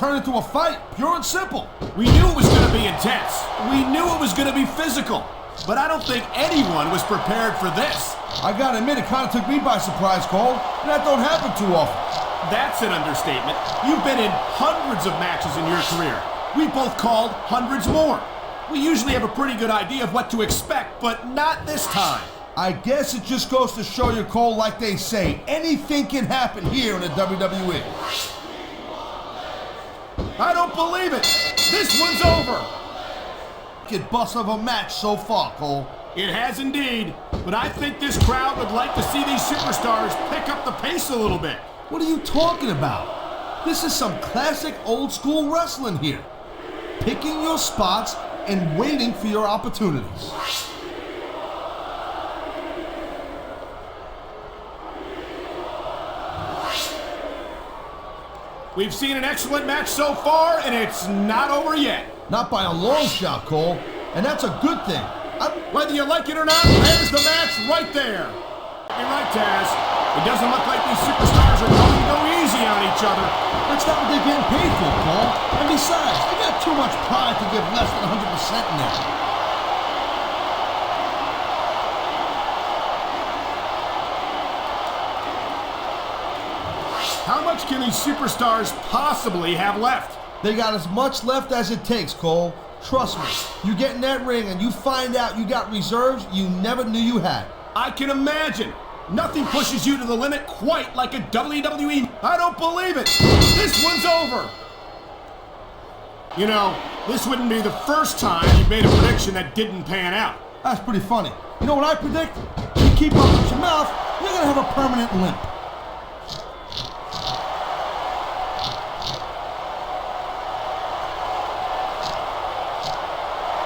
turn into a fight, pure and simple. We knew it was going to be intense. We knew it was going to be physical. But I don't think anyone was prepared for this. I gotta admit, it kind of took me by surprise, Cole. And that don't happen too often. That's an understatement. You've been in hundreds of matches in your career. We both called hundreds more. We usually have a pretty good idea of what to expect, but not this time. I guess it just goes to show you, Cole, like they say, anything can happen here in the WWE. I don't believe it. This one's over. Good bust of a match so far, Cole. It has indeed, but I think this crowd would like to see these superstars pick up the pace a little bit. What are you talking about? This is some classic old school wrestling here. Picking your spots and waiting for your opportunities. We've seen an excellent match so far, and it's not over yet. Not by a long shot, Cole, and that's a good thing. Whether you like it or not, there's the match right there. You're right, Taz. It doesn't look like these superstars are going to go easy on each other. That's not what they're getting paid for, Cole. And besides, they got too much pride to give less than 100% in there. How much can these superstars possibly have left? They got as much left as it takes, Cole. Trust me, you get in that ring and you find out you got reserves you never knew you had. I can imagine. Nothing pushes you to the limit quite like a WWE. I don't believe it. This one's over. You know, this wouldn't be the first time you made a prediction that didn't pan out. That's pretty funny. You know what I predict? You keep up with your mouth, you're going to have a permanent limp.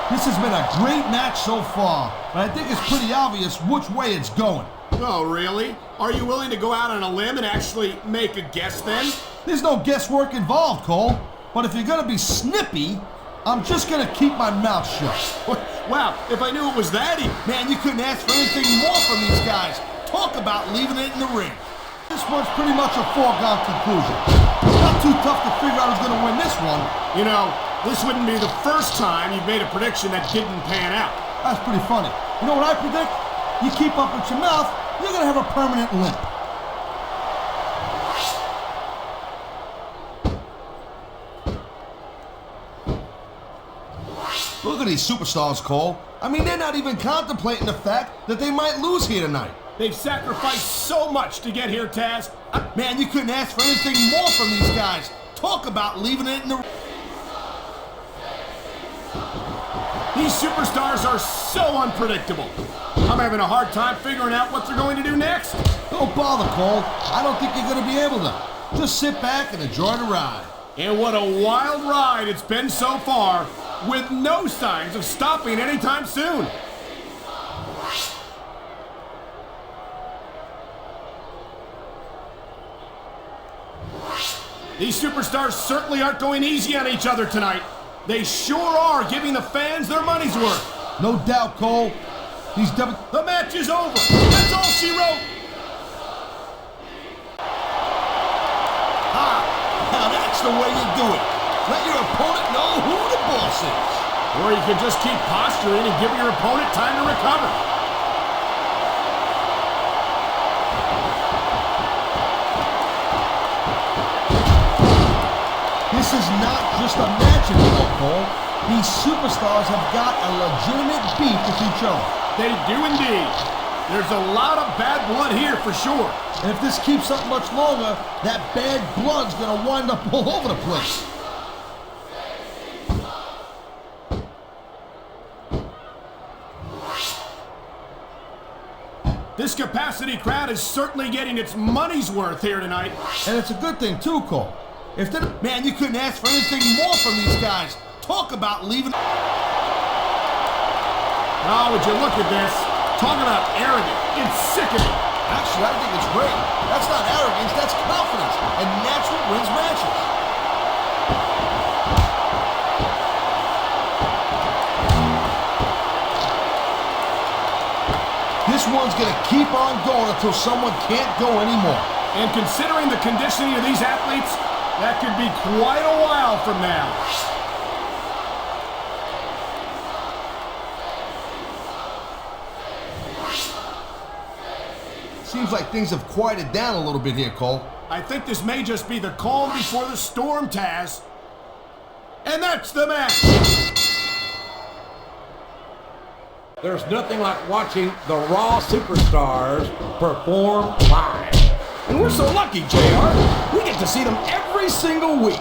This has been a great match so far, but I think it's pretty obvious which way it's going. Oh, really? Are you willing to go out on a limb and actually make a guess then? There's no guesswork involved, Cole. But if you're going to be snippy, I'm just going to keep my mouth shut. Wow, if I knew it was that easy. Man, you couldn't ask for anything more from these guys. Talk about leaving it in the ring. This one's pretty much a foregone conclusion. Not too tough to figure out who's going to win this one. You know, this wouldn't be the first time you've made a prediction that didn't pan out. That's pretty funny. You know what I predict? You keep up with your mouth, you're going to have a permanent limp. Look at these superstars, Cole. I mean, they're not even contemplating the fact that they might lose here tonight. They've sacrificed so much to get here, Taz. Man, you couldn't ask for anything more from these guys. Talk about leaving it in the... These superstars are so unpredictable. I'm having a hard time figuring out what they're going to do next. Don't bother, Cole. I don't think you're going to be able to. Just sit back and enjoy the ride. And what a wild ride it's been so far, with no signs of stopping anytime soon. These superstars certainly aren't going easy on each other tonight. They sure are giving the fans their money's worth. No doubt, Cole. The match is over. That's all she wrote. Now that's the way you do it. Let your opponent know who the boss is. Or you could just keep posturing and give your opponent time to recover. This is not just a match anymore, Cole. These superstars have got a legitimate beef with each other. They do indeed. There's a lot of bad blood here for sure. And if this keeps up much longer, that bad blood's gonna wind up all over the place. This capacity crowd is certainly getting its money's worth here tonight. And it's a good thing too, Cole. Man, you couldn't ask for anything more from these guys. Talk about leaving. Oh, would you look at this? Talk about arrogant. It's sickening. Actually, I think it's great. That's not arrogance, that's confidence. And that's what wins matches. This one's going to keep on going until someone can't go anymore. And considering the conditioning of these athletes, that could be quite a while hell from now. Seems like things have quieted down a little bit here, Cole. I think this may just be the calm before the storm, Taz. And that's the match. There's nothing like watching the Raw superstars perform live. And we're so lucky, JR. We get to see them every single week.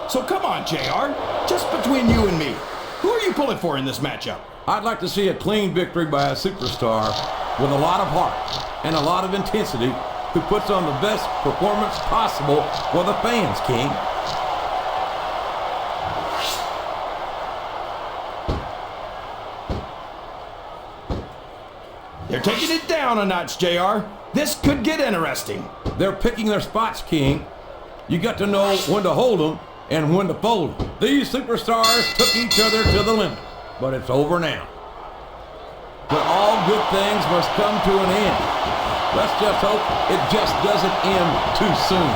So come on, JR. Just between you and me, who are you pulling for in this matchup? I'd like to see a clean victory by a superstar with a lot of heart and a lot of intensity who puts on the best performance possible for the fans, King. They're taking it down a notch, JR. This could get interesting. They're picking their spots, King. You got to know when to hold them and when to fold them. These superstars took each other to the limit, but it's over now. But all good things must come to an end. Let's just hope it just doesn't end too soon.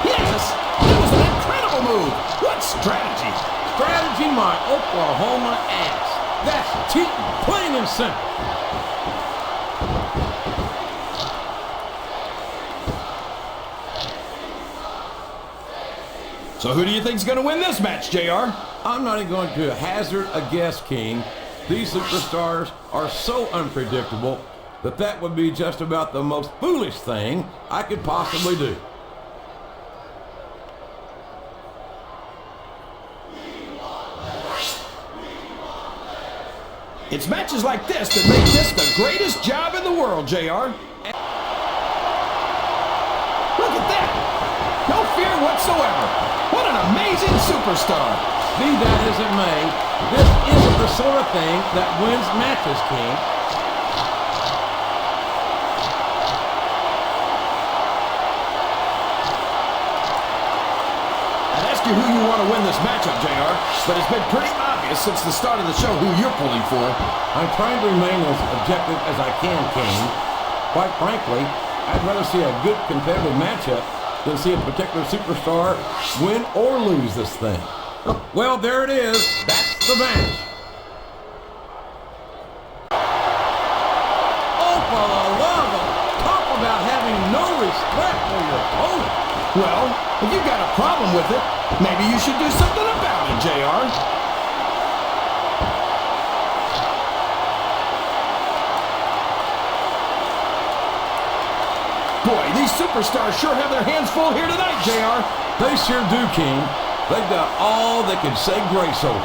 Yes! That was an incredible move! What strategy! Strategy, my Oklahoma ass. That's cheating, plain and simple. So who do you think's gonna win this match, JR? I'm not even going to hazard a guess, King. These superstars are so unpredictable that would be just about the most foolish thing I could possibly do. It's matches like this that make this the greatest job in the world, JR. Look at that! No fear whatsoever. What an amazing superstar. Be that as it may, this isn't the sort of thing that wins matches, King. I'd ask you who you want to win this matchup, JR, but it's been pretty obvious since the start of the show who you're pulling for. I'm trying to remain as objective as I can, King. Quite frankly, I'd rather see a good competitive matchup than see a particular superstar win or lose this thing. Well, there it is. That's the match. Oh, for the love of... Talk about having no respect for your opponent. Well, if you've got a problem with it, maybe you should do something about it, JR. Boy, these superstars sure have their hands full here tonight, JR. They sure do, King. They've got all they can say grace over.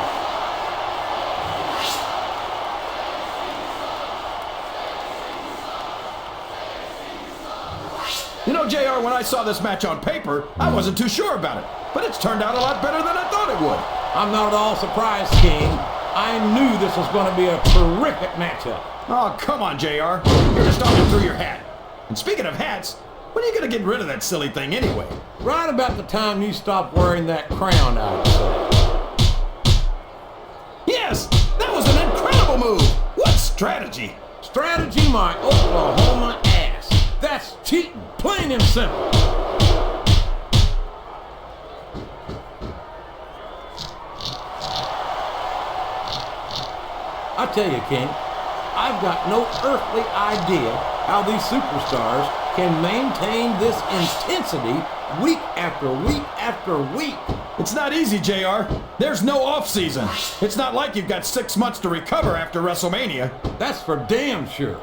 You know, JR, when I saw this match on paper, I wasn't too sure about it. But it's turned out a lot better than I thought it would. I'm not at all surprised, King. I knew this was going to be a terrific matchup. Oh, come on, JR. You're just talking through your hat. And speaking of hats, when are you going to get rid of that silly thing anyway? Right about the time you stop wearing that crown, I would say. Yes! That was an incredible move! What strategy! Strategy, my Oklahoma ass. That's cheating, plain and simple. I tell you, King, I've got no earthly idea how these superstars can maintain this intensity week after week after week. It's not easy, JR. There's no off-season. It's not like you've got 6 months to recover after WrestleMania. That's for damn sure.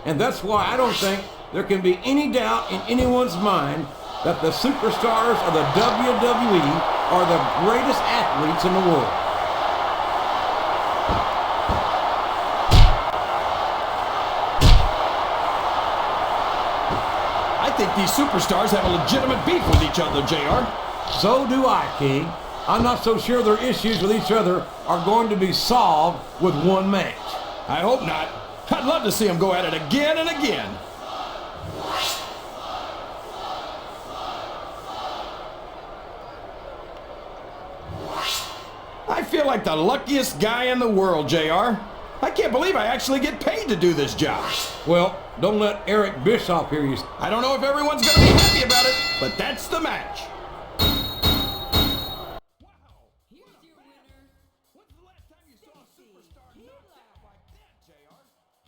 And that's why I don't think there can be any doubt in anyone's mind that the superstars of the WWE are the greatest athletes in the world. I think these superstars have a legitimate beef with each other, JR. So do I, King. I'm not so sure their issues with each other are going to be solved with one match. I hope not. I'd love to see them go at it again and again. I feel feel like the luckiest guy in the world, JR. I can't believe I actually get paid to do this job. Well, don't let Eric Bischoff hear you. I don't know if everyone's going to be happy about it, but that's the match. Here's your winner, When's the last time you saw a superstar knocked out like that, JR?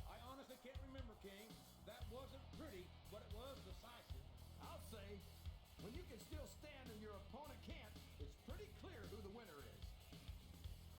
I honestly can't remember, King. That wasn't pretty, but it was decisive. I'll say, when you can still stand